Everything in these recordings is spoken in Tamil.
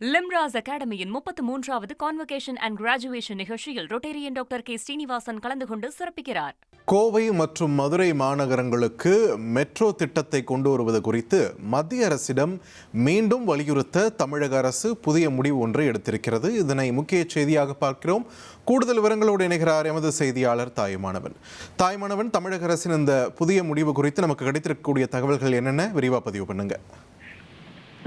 லிம்ராஸ் அகாடமியின் 33வது கான்வகேஷன் அண்ட் கிராஜுவேஷன் நிகழ்ச்சியில் ரொட்டேரியன் டாக்டர் கே ஸ்ரீனிவாசன் கலந்து கொண்டு சிறப்பிக்கிறார். கோவை மற்றும் மதுரை மாநகரங்களுக்கு மெட்ரோ திட்டத்தை கொண்டு வருவது குறித்து மத்திய அரசிடம் மீண்டும் வலியுறுத்த தமிழக அரசு புதிய முடிவு ஒன்றை எடுத்திருக்கிறது. இதனை முக்கிய செய்தியாக பார்க்கிறோம். கூடுதல் விவரங்களோடு இணைகிறார் எமது செய்தியாளர் தாயுமானவன். தமிழக அரசின் இந்த புதிய முடிவு குறித்து நமக்கு கிடைத்திருக்கக்கூடிய தகவல்கள் என்னென்ன விரிவாக பதிவு பண்ணுங்க.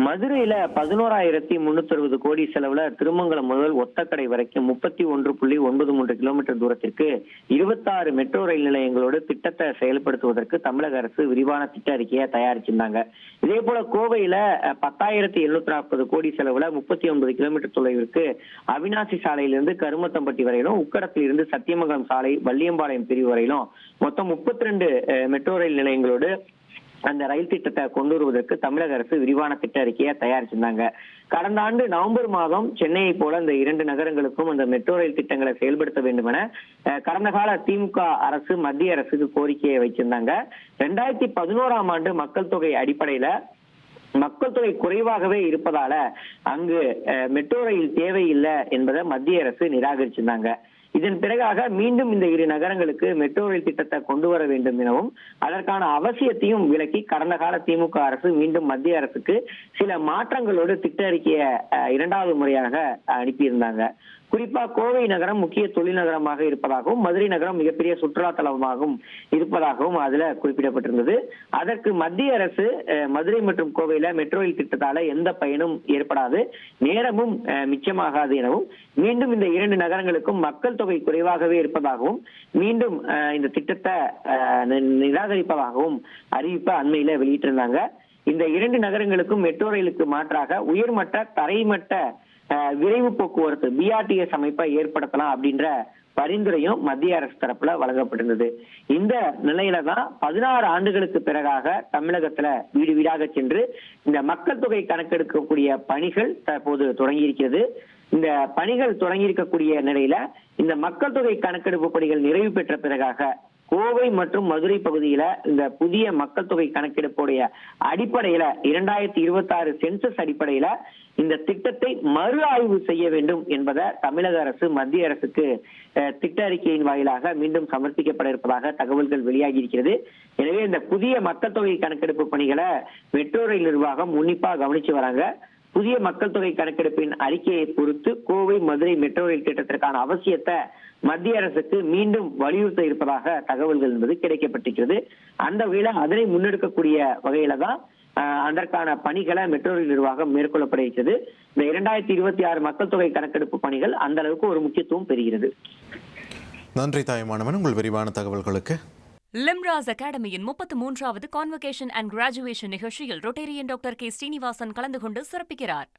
மதுரையில 11,360 கோடி செலவுல திருமங்கலம் முதல் ஒத்தக்கடை வரைக்கும் 31.93 கிலோமீட்டர் தூரத்திற்கு 26 மெட்ரோ ரயில் நிலையங்களோடு திட்டத்தை செயல்படுத்துவதற்கு தமிழக அரசு விரிவான திட்ட அறிக்கையை தயாரிச்சிருந்தாங்க. இதே போல கோவையில 10,740 கோடி செலவுல 39 கிலோமீட்டர் தொலைவிற்கு அவினாசி சாலையிலிருந்து கருமத்தம்பட்டி வரையிலும், உக்கடத்தில் இருந்து சத்தியமங்கலம் சாலை வள்ளியம்பாளையம் பிரிவு வரையிலும் மொத்தம் 32 மெட்ரோ ரயில் நிலையங்களோடு அந்த ரயில் திட்டத்தை கொண்டு வருவதற்கு தமிழக அரசு விரிவான திட்ட அறிக்கையை தயாரிச்சிருந்தாங்க. கடந்த ஆண்டு நவம்பர் மாதம் சென்னையை போல இந்த 2 நகரங்களுக்கும் அந்த மெட்ரோ ரயில் திட்டங்களை செயல்படுத்த வேண்டும் என கடந்த கால திமுக அரசு மத்திய அரசுக்கு கோரிக்கையை வைச்சிருந்தாங்க. 2011ஆம் ஆண்டு மக்கள் தொகை அடிப்படையில மக்கள் தொகை குறைவாகவே இருப்பதால அங்கு மெட்ரோ ரயில் தேவையில்லை என்பதை மத்திய அரசு நிராகரிச்சிருந்தாங்க. இதன் பிறகாக மீண்டும் இந்த 2 நகரங்களுக்கு மெட்ரோ ரயில் திட்டத்தை கொண்டு வர வேண்டும் எனவும் அதற்கான அவசியத்தையும் விளக்கி கடந்த கால திமுக அரசு மீண்டும் மத்திய அரசுக்கு சில மாற்றங்களோடு திட்ட அறிக்கையை 2வது முறையாக அனுப்பியிருந்தாங்க. குறிப்பா கோவை நகரம் முக்கிய தொழில் நகரமாக இருப்பதாகவும், மதுரை நகரம் மிகப்பெரிய சுற்றுலா தலமாகவும் இருப்பதாகவும் அதுல குறிப்பிடப்பட்டிருந்தது. அதற்கு மத்திய அரசு மதுரை மற்றும் கோவையில மெட்ரோ ரயில் திட்டத்தால எந்த பயனும் ஏற்படாது, நேரமும் மிச்சமாகாது எனவும், மீண்டும் இந்த 2 நகரங்களுக்கும் மக்கள் தொகை குறைவாகவே இருப்பதாகவும், மீண்டும் இந்த திட்டத்தை நிராகரிப்பதாகவும் அறிவிப்பை அண்மையில வெளியிட்டிருந்தாங்க. இந்த 2 நகரங்களுக்கும் மெட்ரோ ரயிலுக்கு மாற்றாக உயர்மட்ட தரைமட்ட விரைவு போக்குவரத்து BRTS அமைப்பை ஏற்படுத்தலாம் அப்படின்ற பரிந்துரையும் மத்திய அரசு தரப்புல வழங்கப்பட்டிருந்தது. இந்த நிலையில தான் 16 ஆண்டுகளுக்கு பிறகாக தமிழகத்துல வீடு வீடாக சென்று இந்த மக்கள் தொகை கணக்கெடுக்கக்கூடிய பணிகள் தற்போது தொடங்கி இருக்கிறது. இந்த பணிகள் தொடங்கி இருக்கக்கூடிய நிலையில இந்த மக்கள் தொகை கணக்கெடுப்பு பணிகள் நிறைவு பெற்ற பிறகாக கோவை மற்றும் மதுரை பகுதியில இந்த புதிய மக்கள் தொகை கணக்கெடுப்புடைய அடிப்படையில 2026 சென்சஸ் அடிப்படையில இந்த திட்டத்தை மறு ஆய்வு செய்ய வேண்டும் என்பதை தமிழக அரசு மத்திய அரசுக்கு திட்ட அறிக்கையின் வாயிலாக மீண்டும் சமர்ப்பிக்கப்பட இருப்பதாக தகவல்கள் வெளியாகி இருக்கிறது. எனவே இந்த புதிய மக்கள் தொகை கணக்கெடுப்பு பணிகளை மெட்ரோ ரயில் நிர்வாகம் உன்னிப்பா கவனிச்சு வராங்க. புதிய மக்கள் தொகை கணக்கெடுப்பின் அறிக்கையை பொறுத்து கோவை மதுரை மெட்ரோ ரயில் திட்டத்திற்கான அவசியத்தை மத்திய அரசுக்கு மீண்டும் வலியுறுத்த இருப்பதாக தகவல்கள் என்பது கிடைக்கப்பட்டிருக்கிறது. அந்த வகையில அதனை முன்னெடுக்கக்கூடிய வகையில தான் அதற்கான பணிகளை மெட்ரோ ரயில் நிர்வாகம் மேற்கொள்ளப்பட இருக்கிறது. இந்த 2026 மக்கள் தொகை கணக்கெடுப்பு பணிகள் அந்த அளவுக்கு ஒரு முக்கியத்துவம் பெறுகிறது. நன்றி தாயுமானவன், உங்கள் விரிவான தகவல்களுக்கு. லிம்ராஸ் அகாடமியின் 33வது கான்வகேஷன் அண்ட் கிராஜுவேஷன் நிகழ்ச்சியில் ரொட்டேரியன் டாக்டர் கே ஸ்ரீனிவாசன் கலந்து கொண்டு சிறப்பிக்கிறார்.